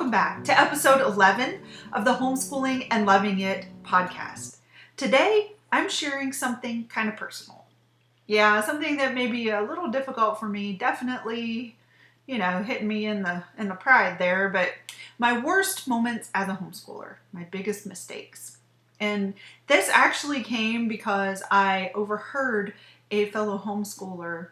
welcome back to episode 11 of the Homeschooling and Loving It podcast. Today, I'm sharing something kind of personal. Yeah, something that may be a little difficult for me, definitely, hitting me in the pride there, but my worst moments as a homeschooler, my biggest mistakes. And this actually came because I overheard a fellow homeschooler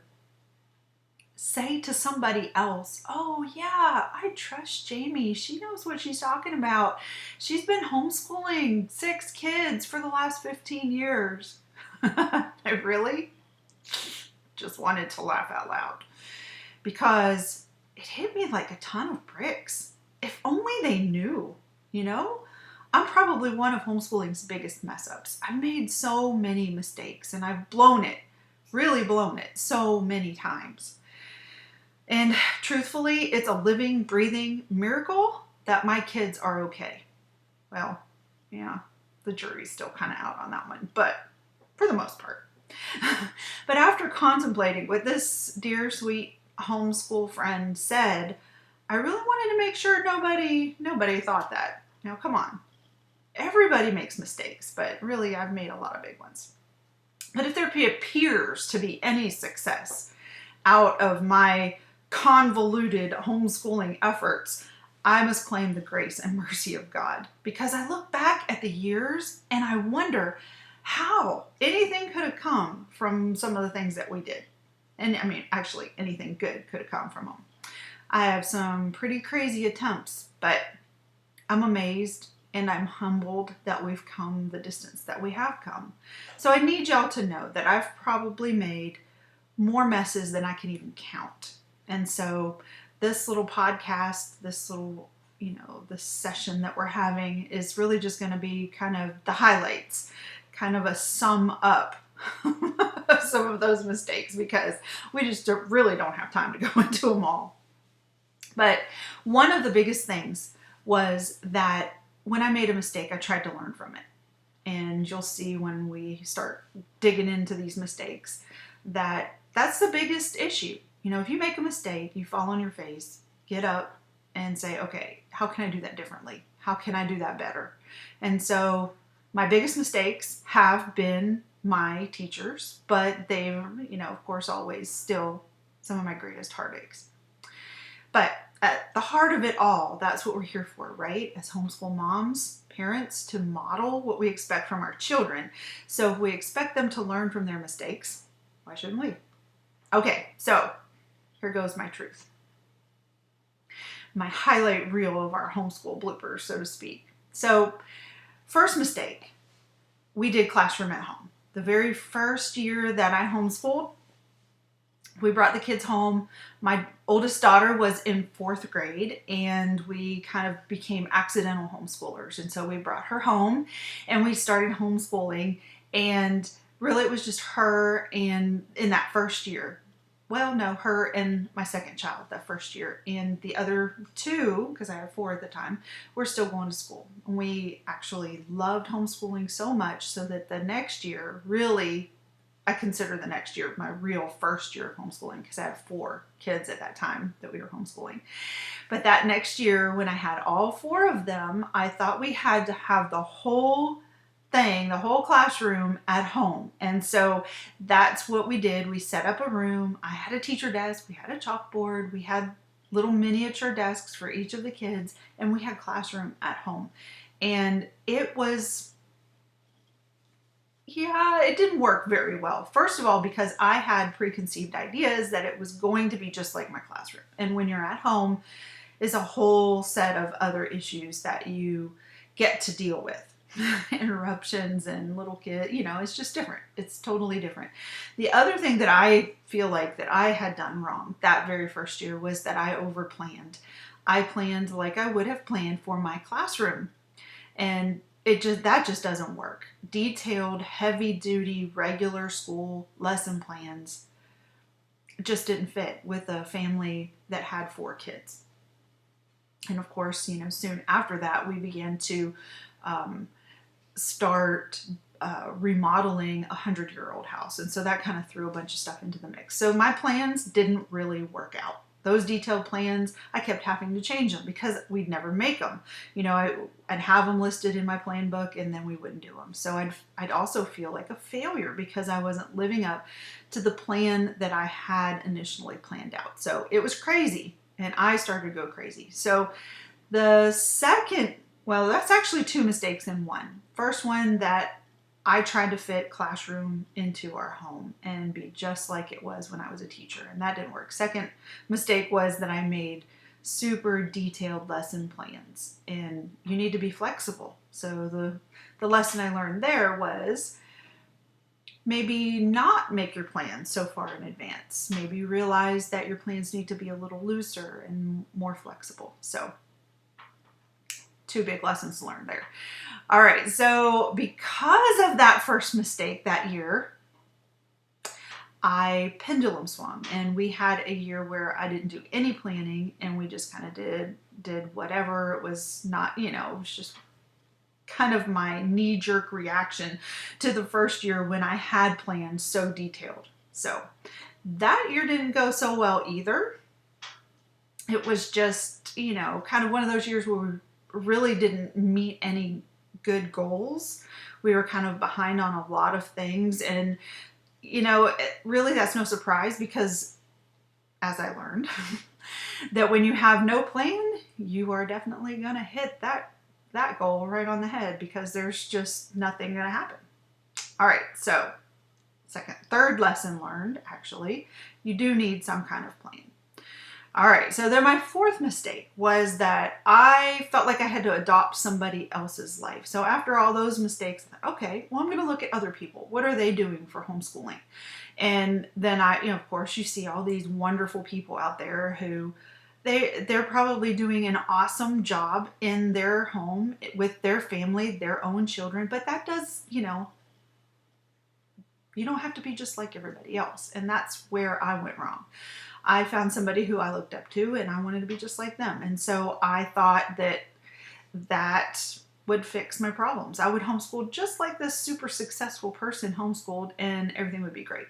say to somebody else, "Oh yeah, I trust Jamie. She knows what she's talking about. She's been homeschooling 6 kids for the last 15 years. I really just wanted to laugh out loud because it hit me like a ton of bricks. If only they knew, I'm probably one of homeschooling's biggest mess ups. I've made so many mistakes and I've really blown it so many times. And truthfully, it's a living, breathing miracle that my kids are okay. Well, yeah, the jury's still kind of out on that one, but for the most part. But after contemplating what this dear, sweet homeschool friend said, I really wanted to make sure nobody thought that. Now, come on. Everybody makes mistakes, but really I've made a lot of big ones. But if there appears to be any success out of my convoluted homeschooling efforts, I must claim the grace and mercy of God, because I look back at the years and I wonder how anything could have come from some of the things that we did. And I mean, actually, anything good could have come from them. I have some pretty crazy attempts, but I'm amazed and I'm humbled that we've come the distance that we have come. So I need y'all to know that I've probably made more messes than I can even count. And so this little podcast, this little, this session that we're having is really just going to be kind of the highlights, kind of a sum up of some of those mistakes, because we just really don't have time to go into them all. But one of the biggest things was that when I made a mistake, I tried to learn from it. And you'll see when we start digging into these mistakes that that's the biggest issue. If you make a mistake, you fall on your face, get up and say, okay, how can I do that differently? How can I do that better? And so my biggest mistakes have been my teachers, but they've, of course, always still some of my greatest heartaches. But at the heart of it all, that's what we're here for, right? As homeschool moms, parents, to model what we expect from our children. So if we expect them to learn from their mistakes, why shouldn't we? Okay, so here goes my truth. My highlight reel of our homeschool bloopers, so to speak. So, first mistake, we did classroom at home. The very first year that I homeschooled, we brought the kids home. My oldest daughter was in 4th grade, and we kind of became accidental homeschoolers. And so we brought her home, and we started homeschooling. And really, it was just her and in that first year. Well, no, her and my second child that first year. And the other 2, because I had 4 at the time, were still going to school. And we actually loved homeschooling so much so that the next year, really, I consider the next year my real first year of homeschooling, because I had 4 kids at that time that we were homeschooling. But that next year, when I had all 4 of them, I thought we had to have the whole classroom at home. And so that's what we did. We set up a room. I had a teacher desk. We had a chalkboard. We had little miniature desks for each of the kids, and we had classroom at home. And it didn't work very well. First of all, because I had preconceived ideas that it was going to be just like my classroom. And when you're at home, is a whole set of other issues that you get to deal with. Interruptions and little kids, it's just different. It's totally different. The other thing that I feel like that I had done wrong that very first year was that I overplanned. I planned like I would have planned for my classroom, and that just doesn't work. Detailed, heavy-duty, regular school lesson plans just didn't fit with a family that had 4 kids. And of course, soon after that, we began to start remodeling a 100-year-old house. And so that kind of threw a bunch of stuff into the mix. So my plans didn't really work out. those detailed plans, I kept having to change them because we'd never make them. I'd have them listed in my plan book and then we wouldn't do them. So I'd also feel like a failure because I wasn't living up to the plan that I had initially planned out. So it was crazy and I started to go crazy. So the second, well, that's actually two mistakes in one. First one, that I tried to fit classroom into our home and be just like it was when I was a teacher, and that didn't work. Second mistake was that I made super detailed lesson plans, and you need to be flexible. So the lesson I learned there was maybe not make your plans so far in advance. Maybe realize that your plans need to be a little looser and more flexible. So two big lessons learned there. All right, so because of that first mistake that year, I pendulum swung, and we had a year where I didn't do any planning and we just kind of did whatever. It was not, it was just kind of my knee-jerk reaction to the first year when I had plans so detailed. So that year didn't go so well either. It was just, kind of one of those years where we really didn't meet any good goals. We were kind of behind on a lot of things, and really that's no surprise because, as I learned, that when you have no plan, you are definitely going to hit that goal right on the head because there's just nothing going to happen. All right, so third lesson learned, actually, you do need some kind of plan. All right, so then my fourth mistake was that I felt like I had to adopt somebody else's life. So after all those mistakes, I thought, okay, well, I'm going to look at other people. What are they doing for homeschooling? And then of course, you see all these wonderful people out there who they're probably doing an awesome job in their home with their family, their own children. But that does, you don't have to be just like everybody else. And that's where I went wrong. I found somebody who I looked up to and I wanted to be just like them. And so I thought that would fix my problems. I would homeschool just like this super successful person homeschooled and everything would be great.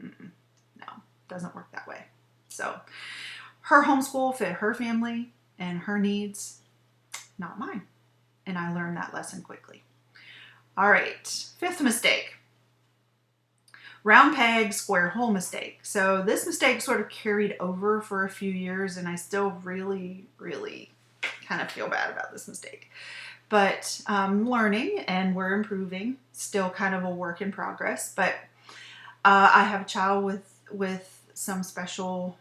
No, doesn't work that way. So her homeschool fit her family and her needs, not mine. And I learned that lesson quickly. All right, fifth mistake. Round peg, square hole mistake. So this mistake sort of carried over for a few years and I still really, really kind of feel bad about this mistake. But learning and we're improving, still kind of a work in progress. But I have a child with some special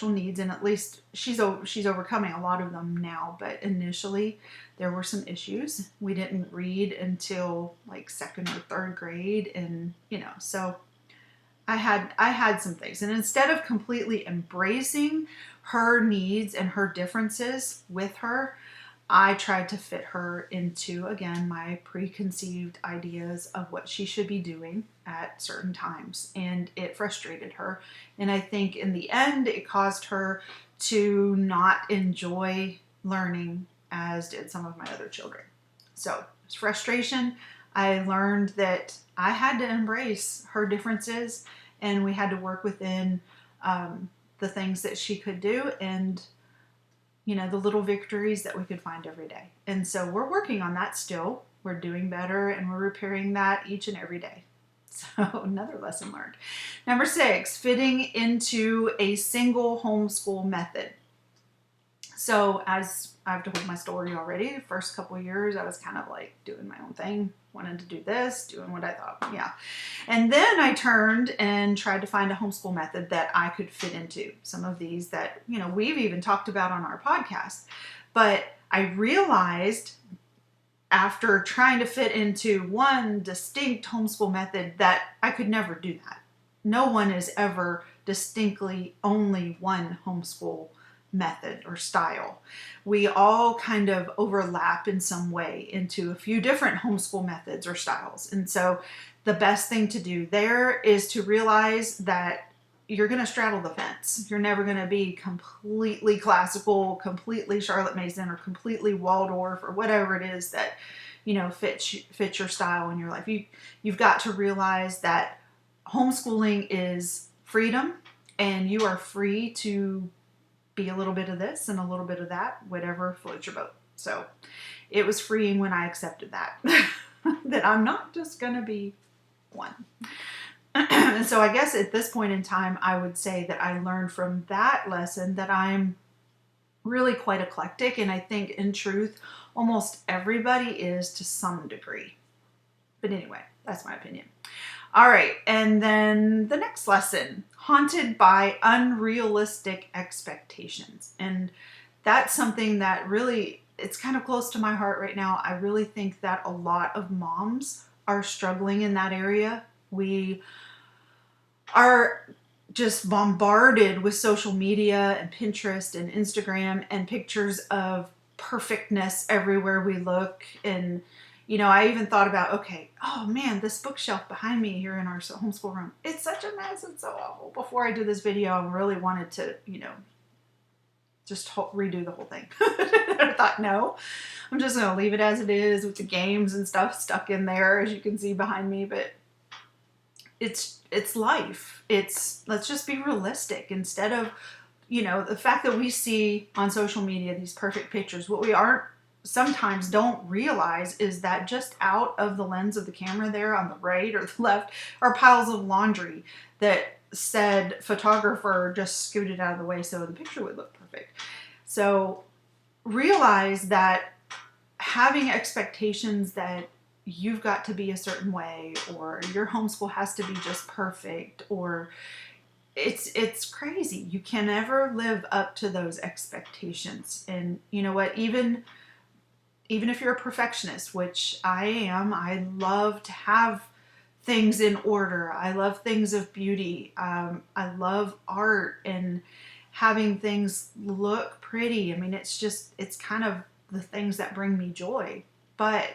needs, and at least she's overcoming a lot of them now. But initially there were some issues. We didn't read until like second or third grade, and so I had some things. And instead of completely embracing her needs and her differences with her, I tried to fit her into, again, my preconceived ideas of what she should be doing at certain times. And it frustrated her. And I think in the end, it caused her to not enjoy learning as did some of my other children. So it's frustration. I learned that I had to embrace her differences and we had to work within the things that she could do and the little victories that we could find every day. And so we're working on that still. We're doing better and we're repairing that each and every day. So another lesson learned. Number 6, fitting into a single homeschool method. So as I've told my story already, the first couple of years I was kind of like doing my own thing, wanted to do this, doing what I thought, yeah. And then I turned and tried to find a homeschool method that I could fit into. Some of these that, we've even talked about on our podcast. But I realized after trying to fit into one distinct homeschool method that I could never do that. No one is ever distinctly only one homeschool method or style. We all kind of overlap in some way into a few different homeschool methods or styles. And so the best thing to do there is to realize that you're going to straddle the fence. You're never going to be completely classical, completely Charlotte Mason, or completely Waldorf, or whatever it is that, fits your style in your life. You've got to realize that homeschooling is freedom, and you are free to be a little bit of this and a little bit of that, whatever floats your boat. So it was freeing when I accepted that, that I'm not just going to be one. And so I guess at this point in time, I would say that I learned from that lesson that I'm really quite eclectic. And I think in truth, almost everybody is to some degree. But anyway, that's my opinion. All right. And then the next lesson, haunted by unrealistic expectations. And that's something that really, it's kind of close to my heart right now. I really think that a lot of moms are struggling in that area. We are just bombarded with social media and Pinterest and Instagram and pictures of perfectness everywhere we look. And, you know, I even thought about, okay, oh man, this bookshelf behind me here in our homeschool room, it's such a mess. It's so awful. Before I did this video, I really wanted to, you know, just redo the whole thing. I thought, no, I'm just going to leave it as it is with the games and stuff stuck in there, as you can see behind me. But it's life. Let's just be realistic instead of, you know, the fact that we see on social media these perfect pictures. What we sometimes don't realize is that just out of the lens of the camera there on the right or the left are piles of laundry that said photographer just scooted out of the way so the picture would look perfect. So realize that having expectations that you've got to be a certain way, or your homeschool has to be just perfect, or it's crazy. You can never live up to those expectations. And you know what, even if you're a perfectionist, which I am, I love to have things in order. I love things of beauty. I love art and having things look pretty. I mean, it's kind of the things that bring me joy. But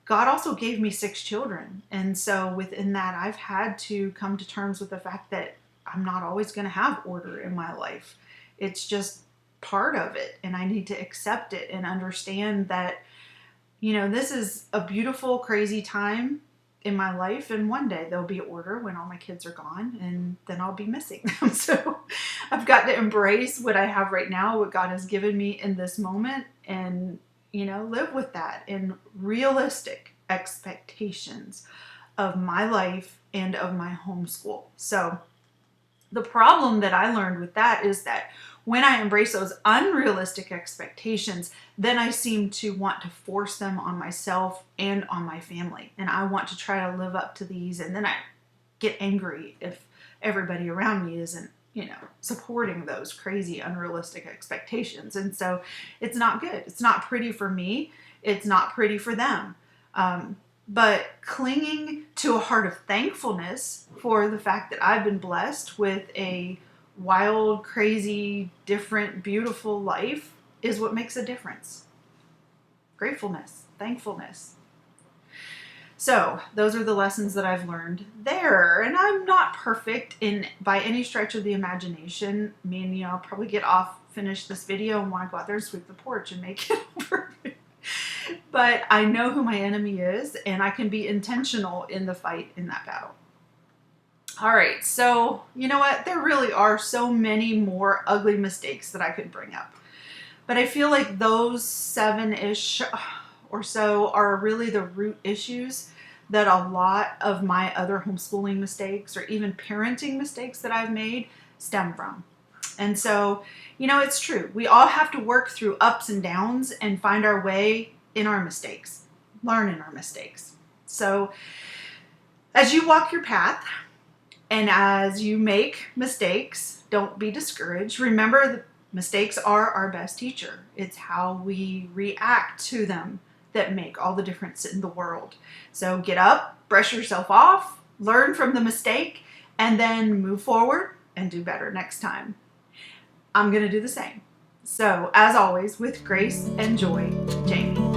God also gave me 6 children. And so within that, I've had to come to terms with the fact that I'm not always going to have order in my life. It's just part of it. And I need to accept it and understand that, you know, this is a beautiful, crazy time in my life. And one day there'll be order when all my kids are gone, and then I'll be missing them. So I've got to embrace what I have right now, what God has given me in this moment, and, you know, live with that and realistic expectations of my life and of my homeschool. So the problem that I learned with that is that when I embrace those unrealistic expectations, then I seem to want to force them on myself and on my family. And I want to try to live up to these. And then I get angry if everybody around me isn't, you know, supporting those crazy, unrealistic expectations. And so it's not good. It's not pretty for me. It's not pretty for them. But clinging to a heart of thankfulness for the fact that I've been blessed with a wild, crazy, different, beautiful life is what makes a difference. Gratefulness, thankfulness. So those are the lessons that I've learned there. And I'm not perfect by any stretch of the imagination. I mean, you know, I'll probably finish this video and want to go out there and sweep the porch and make it perfect. But I know who my enemy is, and I can be intentional in the fight in that battle. All right, so you know what? There really are so many more ugly mistakes that I could bring up. But I feel like those 7-ish or so are really the root issues that a lot of my other homeschooling mistakes or even parenting mistakes that I've made stem from. And so, you know, it's true. We all have to work through ups and downs and find our way in our mistakes, learn in our mistakes. So as you walk your path and as you make mistakes, don't be discouraged. Remember that mistakes are our best teacher. It's how we react to them that make all the difference in the world. So get up, brush yourself off, learn from the mistake, and then move forward and do better next time. I'm going to do the same. So as always, with grace and joy, Jamie.